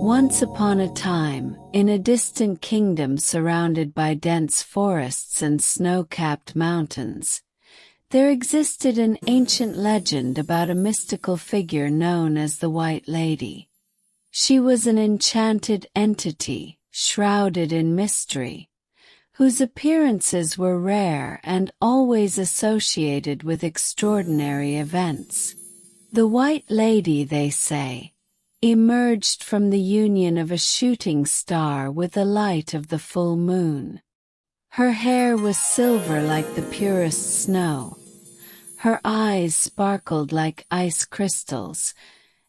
Once upon a time, in a distant kingdom surrounded by dense forests and snow-capped mountains, there existed an ancient legend about a mystical figure known as the White Lady. She was an enchanted entity, shrouded in mystery, whose appearances were rare and always associated with extraordinary events. The White Lady, they say, emerged from the union of a shooting star with the light of the full moon. Her hair was silver like the purest snow. Her eyes sparkled like ice crystals,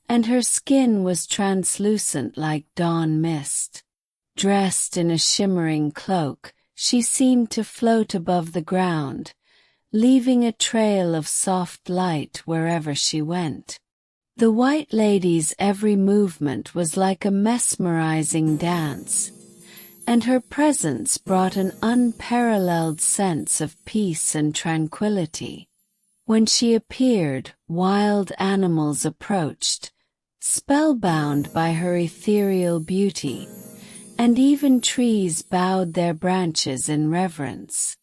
and her skin was translucent like dawn mist. Dressed in a shimmering cloak, she seemed to float above the ground, leaving a trail of soft light wherever she went. The White Lady's every movement was like a mesmerizing dance, and her presence brought an unparalleled sense of peace and tranquility. When she appeared, wild animals approached, spellbound by her ethereal beauty, and even trees bowed their branches in reverence.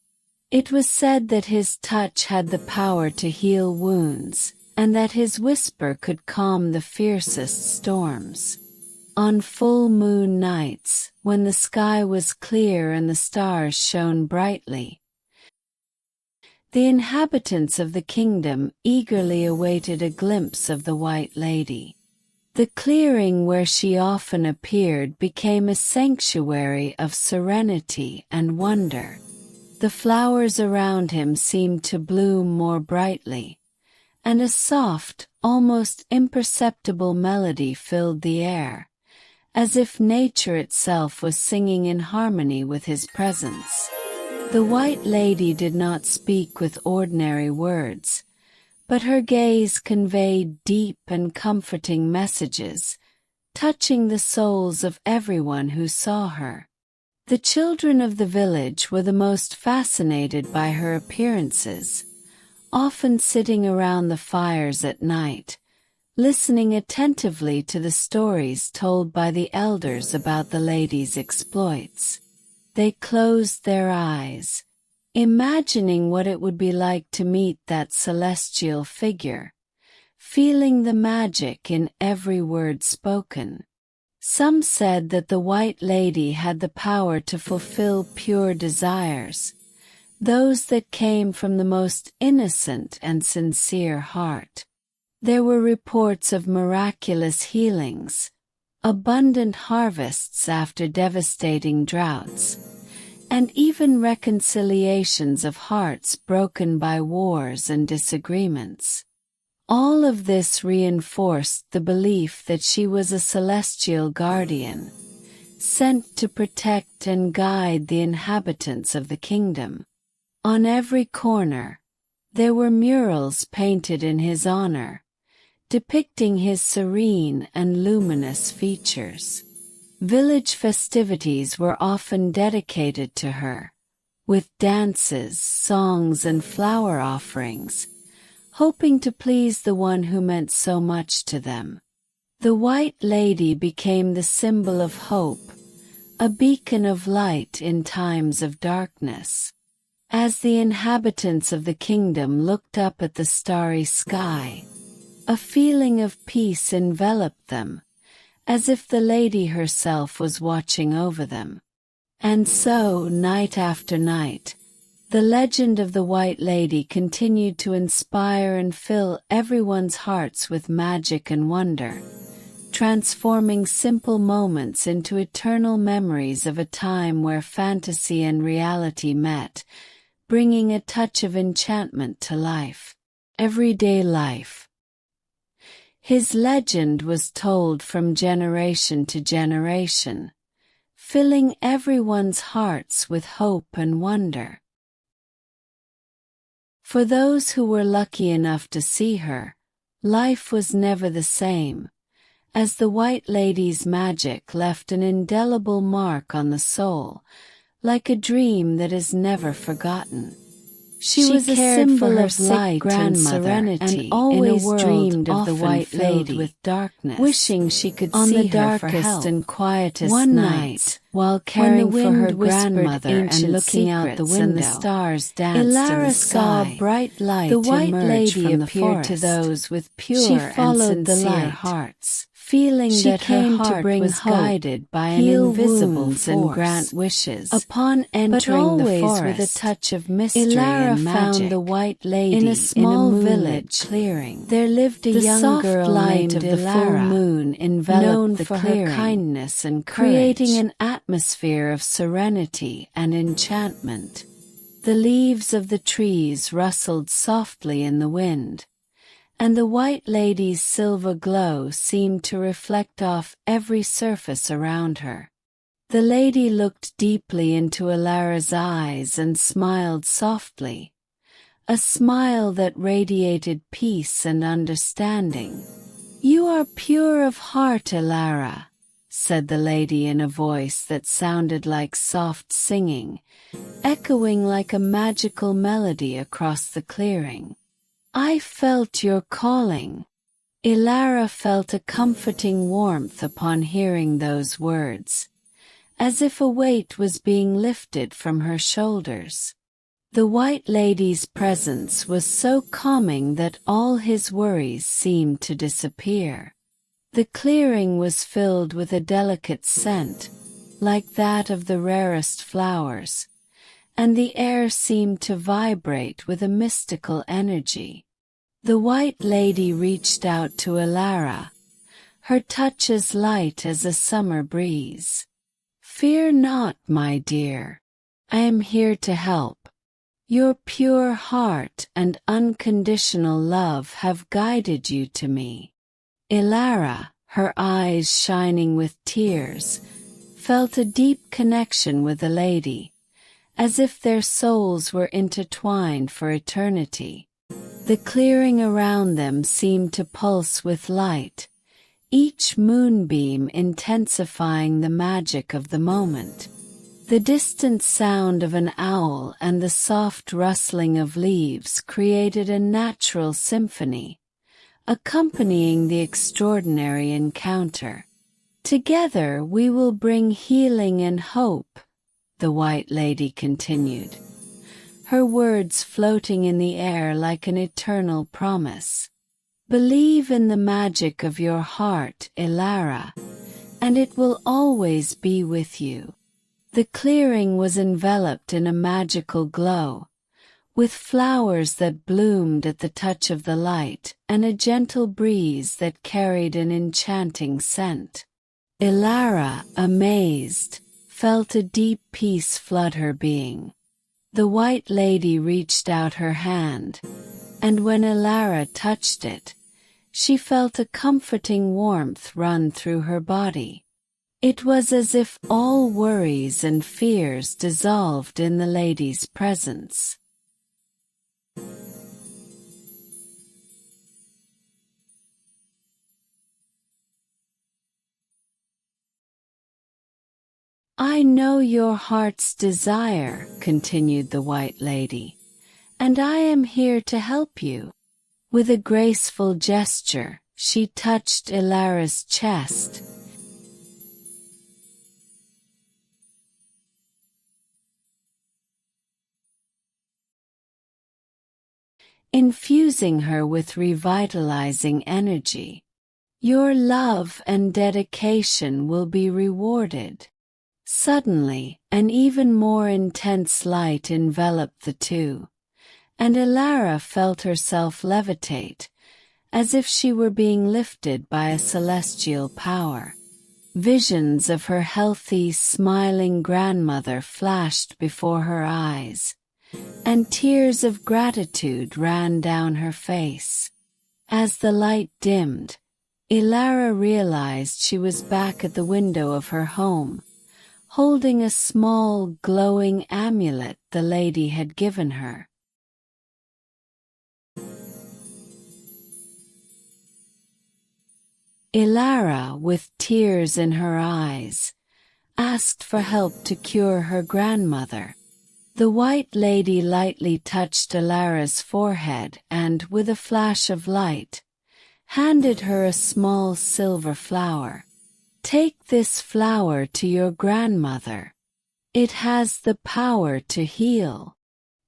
It was said that his touch had the power to heal wounds, and that his whisper could calm the fiercest storms. On full moon nights, when the sky was clear and the stars shone brightly, the inhabitants of the kingdom eagerly awaited a glimpse of the White Lady. The clearing where she often appeared became a sanctuary of serenity and wonder. The flowers around him seemed to bloom more brightly, and a soft, almost imperceptible melody filled the air, as if nature itself was singing in harmony with his presence. The White Lady did not speak with ordinary words, but her gaze conveyed deep and comforting messages, touching the souls of everyone who saw her. The children of the village were the most fascinated by her appearances, often sitting around the fires at night, listening attentively to the stories told by the elders about the lady's exploits. They closed their eyes, imagining what it would be like to meet that celestial figure, feeling the magic in every word spoken. Some said that the White Lady had the power to fulfill pure desires, those that came from the most innocent and sincere heart. There were reports of miraculous healings, abundant harvests after devastating droughts, and even reconciliations of hearts broken by wars and disagreements. All of this reinforced the belief that she was a celestial guardian, sent to protect and guide the inhabitants of the kingdom. On every corner, there were murals painted in his honor, depicting his serene and luminous features. Village festivities were often dedicated to her, with dances, songs, and flower offerings, hoping to please the one who meant so much to them. The White Lady became the symbol of hope, a beacon of light in times of darkness. As the inhabitants of the kingdom looked up at the starry sky, a feeling of peace enveloped them, as if the lady herself was watching over them. And so, night after night, the legend of the White Lady continued to inspire and fill everyone's hearts with magic and wonder, transforming simple moments into eternal memories of a time where fantasy and reality met, bringing a touch of enchantment to life. Everyday life. His legend was told from generation to generation, filling everyone's hearts with hope and wonder. For those who were lucky enough to see her, life was never the same, as the White Lady's magic left an indelible mark on the soul, like a dream that is never forgotten. She was a symbol of light and serenity, and always dreamed of the white lady with darkness, wishing she could see her for help. And quietest one night, while caring for her grandmother and looking out the window, and the stars danced in the sky, saw a bright light. The white lady appeared to those with pure and sincere hearts, feeling that her heart was guided by an invisible force and grant wishes. Upon entering the forest, with a touch of mystery and magic, found the white lady in a small village clearing. There lived a young girl named the full moon, enveloped for her kindness and courage, creating an atmosphere of serenity and enchantment. The leaves of the trees rustled softly in the wind, and the white lady's silver glow seemed to reflect off every surface around her. The lady looked deeply into Elara's eyes and smiled softly, a smile that radiated peace and understanding. "You are pure of heart, Elara," said the lady in a voice that sounded like soft singing, echoing like a magical melody across the clearing. "I felt your calling." Elara felt a comforting warmth upon hearing those words, as if a weight was being lifted from her shoulders. The white lady's presence was so calming that all his worries seemed to disappear. The clearing was filled with a delicate scent, like that of the rarest flowers, and the air seemed to vibrate with a mystical energy. The white lady reached out to Elara, her touch as light as a summer breeze. "Fear not, my dear. I am here to help. Your pure heart and unconditional love have guided you to me." Elara, her eyes shining with tears, felt a deep connection with the lady, as if their souls were intertwined for eternity. The clearing around them seemed to pulse with light, each moonbeam intensifying the magic of the moment. The distant sound of an owl and the soft rustling of leaves created a natural symphony, accompanying the extraordinary encounter. "Together we will bring healing and hope," the white lady continued, her words floating in the air like an eternal promise. "Believe in the magic of your heart, Elara, and it will always be with you." The clearing was enveloped in a magical glow, with flowers that bloomed at the touch of the light and a gentle breeze that carried an enchanting scent. Elara, amazed, felt a deep peace flood her being. The white lady reached out her hand, and when Elara touched it, she felt a comforting warmth run through her body. It was as if all worries and fears dissolved in the lady's presence. "I know your heart's desire," continued the white lady, "and I am here to help you." With a graceful gesture, she touched Elara's chest, infusing her with revitalizing energy. "Your love and dedication will be rewarded." Suddenly, an even more intense light enveloped the two, and Elara felt herself levitate, as if she were being lifted by a celestial power. Visions of her healthy, smiling grandmother flashed before her eyes, and tears of gratitude ran down her face. As the light dimmed, Elara realized she was back at the window of her home, holding a small, glowing amulet the lady had given her. Elara, with tears in her eyes, asked for help to cure her grandmother. The White Lady lightly touched Elara's forehead and, with a flash of light, handed her a small silver flower. "Take this flower to your grandmother. It has the power to heal."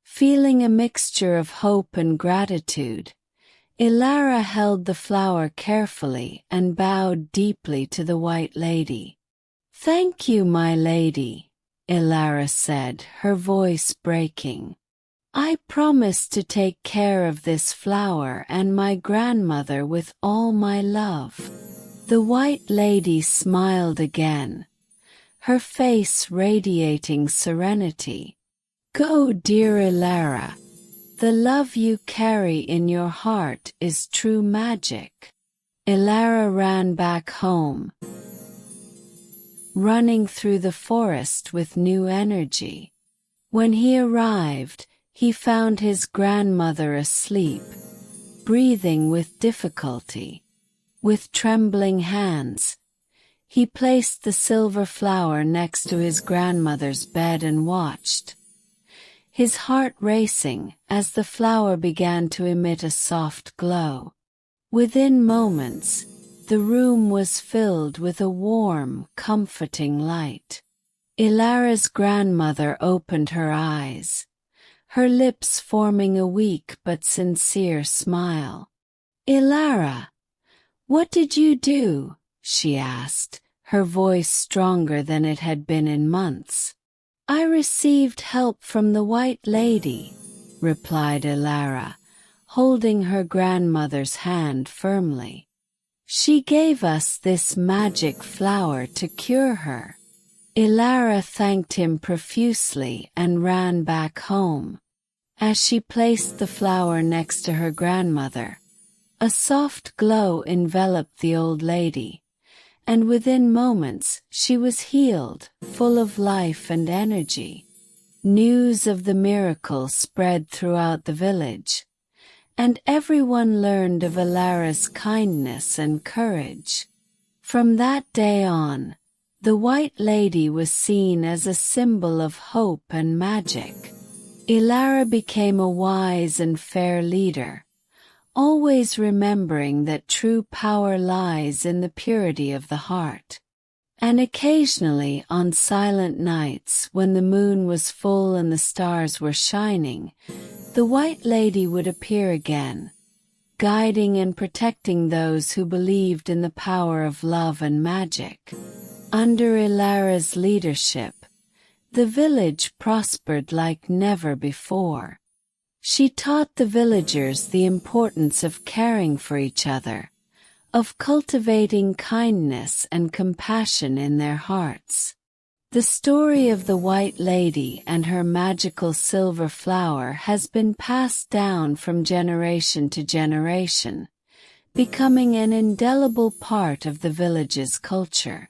Feeling a mixture of hope and gratitude, Elara held the flower carefully and bowed deeply to the White Lady. "Thank you, my lady," Elara said, her voice breaking. "I promise to take care of this flower and my grandmother with all my love." The White Lady smiled again, her face radiating serenity. "Go, dear Elara. The love you carry in your heart is true magic." Elara ran back home, running through the forest with new energy. When he arrived, he found his grandmother asleep, breathing with difficulty. With trembling hands, he placed the silver flower next to his grandmother's bed and watched, his heart racing as the flower began to emit a soft glow. Within moments, the room was filled with a warm, comforting light. Elara's grandmother opened her eyes, her lips forming a weak but sincere smile. "Elara, what did you do?" she asked, her voice stronger than it had been in months. "I received help from the White Lady," replied Elara, holding her grandmother's hand firmly. "She gave us this magic flower to cure her." Elara thanked him profusely and ran back home. As she placed the flower next to her grandmother, a soft glow enveloped the old lady, and within moments she was healed, full of life and energy. News of the miracle spread throughout the village, and everyone learned of Elara's kindness and courage. From that day on, the White Lady was seen as a symbol of hope and magic. Elara became a wise and fair leader, always remembering that true power lies in the purity of the heart. And occasionally on silent nights when the moon was full and the stars were shining, the White Lady would appear again, guiding and protecting those who believed in the power of love and magic. Under Elara's leadership, the village prospered like never before. She taught the villagers the importance of caring for each other, of cultivating kindness and compassion in their hearts. The story of the White Lady and her magical silver flower has been passed down from generation to generation, becoming an indelible part of the village's culture.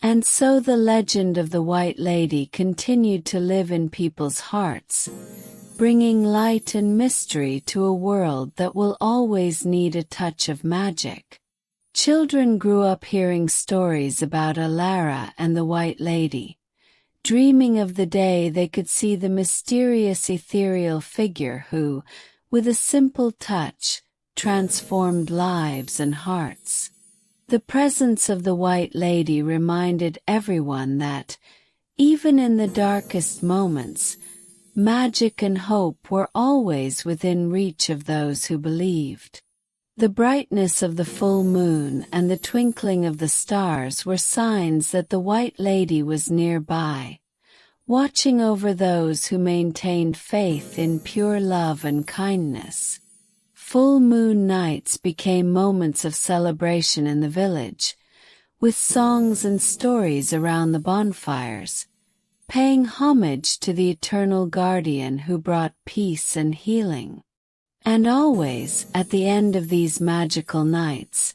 And so the legend of the White Lady continued to live in people's hearts, bringing light and mystery to a world that will always need a touch of magic. Children grew up hearing stories about Elara and the White Lady, dreaming of the day they could see the mysterious ethereal figure who, with a simple touch, transformed lives and hearts. The presence of the White Lady reminded everyone that, even in the darkest moments, magic and hope were always within reach of those who believed. The brightness of the full moon and the twinkling of the stars were signs that the White Lady was nearby, watching over those who maintained faith in pure love and kindness. Full moon nights became moments of celebration in the village, with songs and stories around the bonfires, paying homage to the eternal guardian who brought peace and healing. And always, at the end of these magical nights,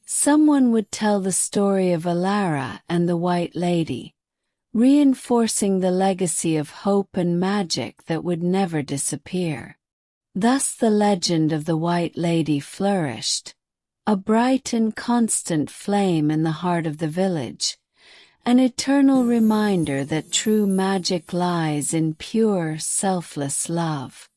someone would tell the story of Elara and the White Lady, reinforcing the legacy of hope and magic that would never disappear. Thus the legend of the White Lady flourished, a bright and constant flame in the heart of the village, an eternal reminder that true magic lies in pure, selfless love.